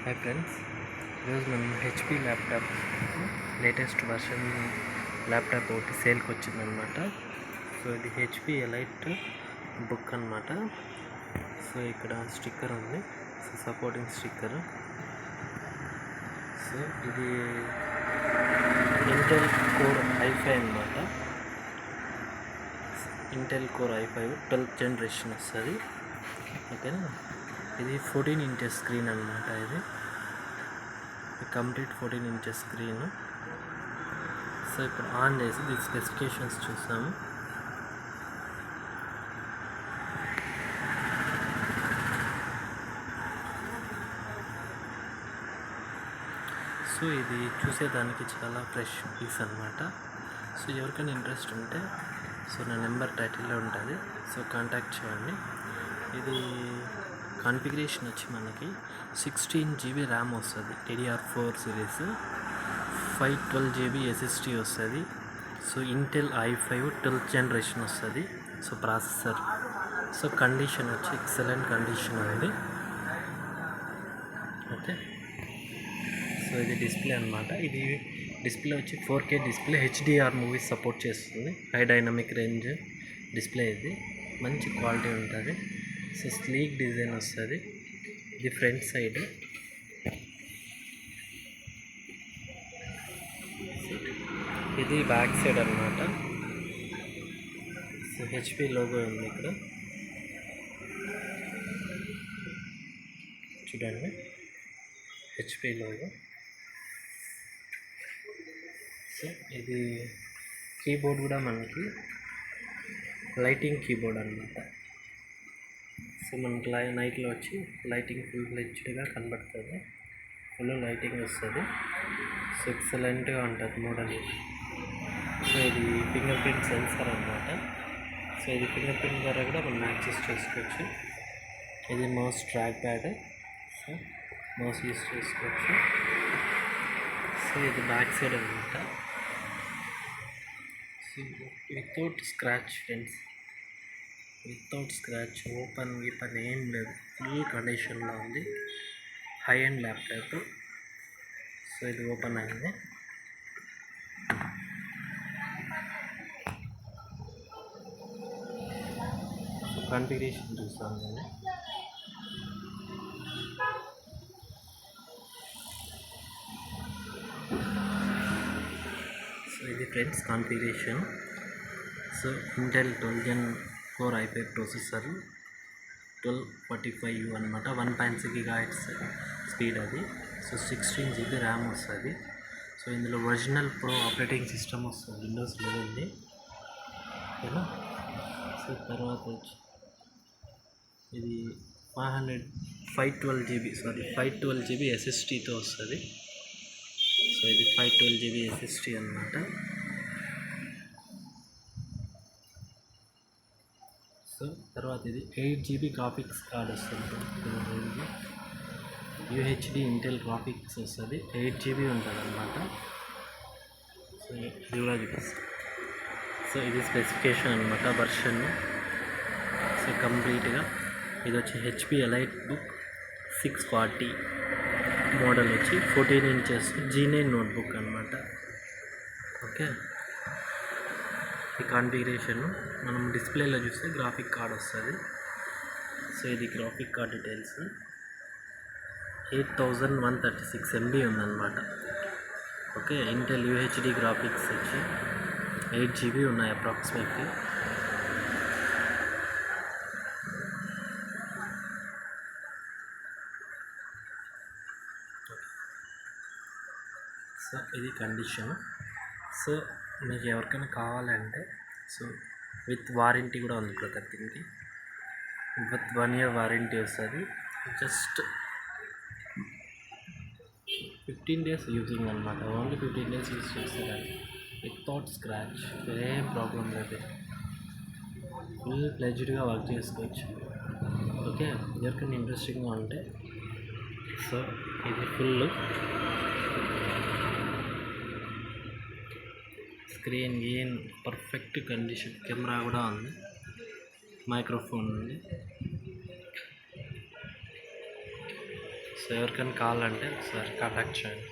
Hi friends, ఈరోజు మనం HP laptop latest version laptop ఒకటి సేల్కి వచ్చిందనమాట. సో ఇది హెచ్పి ఎలైట్ బుక్ అనమాట. సో ఇక్కడ స్టిక్కర్ ఉంది, సో సపోర్టింగ్ స్టిక్కర్. సో ఇది ఇంటెల్ కోర్ i5 అనమాట. Intel core i5 12th generation వస్తుంది. ఓకేనా, ఇది 14 ఇంచెస్ స్క్రీన్ అనమాట. ఇది కంప్లీట్ 14 ఇంచెస్ స్క్రీన్. సో ఇప్పుడు ఆన్ చేసి దీని స్పెసిఫికేషన్స్ చూసాము. సో ఇది చూసేదానికి చాలా ఫ్రెష్ పీస్ అనమాట. సో ఎవరికైనా ఇంట్రెస్ట్ ఉంటే సో నా నెంబర్ టైటిల్లో ఉంటుంది, సో కాంటాక్ట్ చేయండి. ఇది కాన్ఫిగరేషన్ వచ్చి మనకి 16 GB ర్యామ్ వస్తుంది, DDR4 సిరీస్, 512 GB SSD వస్తుంది. So Intel i5 12th generation వస్తుంది. సో ప్రాసెసర్, సో కండిషన్ వచ్చి ఎక్సలెంట్ కండిషన్ ఉంది. ఓకే, సో ఇది డిస్ప్లే అనమాట. ఇది డిస్ప్లే వచ్చి 4K display, HDR movies support చేస్తుంది. హై డైనమిక్ రేంజ్ డిస్ప్లే, ఇది మంచి క్వాలిటీ ఉంటుంది. సో స్లీక్ డిజైన్ వస్తుంది. ఇది ఫ్రంట్ సైడ్, ఇది బ్యాక్ సైడ్ అనమాట. సో హెచ్పి లోగో ఉంది ఇక్కడ, చూడండి హెచ్పి లోగో. సో ఇది కీబోర్డ్ కూడా మనకి లైటింగ్ కీబోర్డ్ అనమాట. సో మనకి నైట్లో వచ్చి లైటింగ్ ఫుల్ ఫ్లెడ్జ్డ్గా కనబడుతుంది, ఫుల్ లైటింగ్ వస్తుంది. సో ఎక్సలెంట్గా ఉంటుంది మోడల్. సో ఇది ఫింగర్ ప్రింట్ సెన్సార్ అనమాట. సో ఇది ఫింగర్ ప్రింట్ ద్వారా కూడా మనం యాక్సెస్ చేసుకోవచ్చు. ఇది mouse track pad, so mouse use చేసుకోవచ్చు. సో ఇది బ్యాక్ సైడ్ అనమాట. So without scratch friends, without scratch, open ఏం లేదు, ఫుల్ కండిషన్లో ఉంది. High and laptop. సో ఇది ఓపెన్ అయింది. సో కాన్ఫిగరేషన్ చూస్తాను నేను. సో ఇది friends configuration. So Intel 12 Gen core i5 processor, 1245U అనమాట, 1.6 GHz స్పీడ్ అది. సో 16 GB ర్యామ్ వస్తుంది. సో ఇందులో ఒరిజినల్ ప్రో ఆపరేటింగ్ సిస్టమ్ వస్తుంది, విండోస్ 11ది. ఓకేనా. సో తర్వాత వచ్చి ఇది 512 GB SSDతో వస్తుంది. సో ఇది 512 GB SSD అనమాట. సో తర్వాత ఇది 8 GB గ్రాఫిక్స్ కార్డ్ వస్తుంది. UHD ఇంటెల్ గ్రాఫిక్స్ వస్తుంది, 8 GB ఉంటుంది అనమాట. సో ఇది కూడా చూపిస్తుంది. సో ఇది స్పెసిఫికేషన్ అనమాట, వర్షన్. సో కంప్లీట్గా ఇది వచ్చి హెచ్పి ఎలైట్ బుక్ 640 మోడల్ వచ్చి 14 ఇంచెస్ G9 నోట్బుక్ అనమాట. ఓకే, ఈ కాన్ఫిగరేషన్ మనం డిస్ప్లేలో చూస్తే గ్రాఫిక్ కార్డ్ వస్తుంది. సో ఇది గ్రాఫిక్ కార్డ్ డీటెయిల్స్. 8136 MB ఉందన్నమాట. ఓకే, ఇంటెల్ UHD గ్రాఫిక్స్ వచ్చి 8 GB ఉన్నాయి అప్రాక్సిమేట్లీ. సో ఇది కండిషన్. సో మీకు ఎవరికైనా కావాలంటే సో విత్ వారంటీ కూడా ఉంది బ్రదర్. దీనికి విత్ 1 year వారంటీ వస్తుంది. జస్ట్ 15 days యూజింగ్ అనమాట. ఓన్లీ 15 days యూజ్ చేస్తారండి, వితౌట్ స్క్రాచ్, ఏం ప్రాబ్లం లేదు, ఫుల్ ప్లెజ్డ్గా వర్క్ చేసుకోవచ్చు. ఓకే, ఎవరికైనా ఇంట్రెస్టింగ్గా ఉంటే సో ఇది ఫుల్ స్క్రీన్ ఏం పర్ఫెక్ట్ కండిషన్, కెమెరా కూడా ఉంది, మైక్రోఫోన్ ఉంది. సో ఎవరికైనా కావాలంటే ఒకసారి కాంటాక్ట్ చేయండి.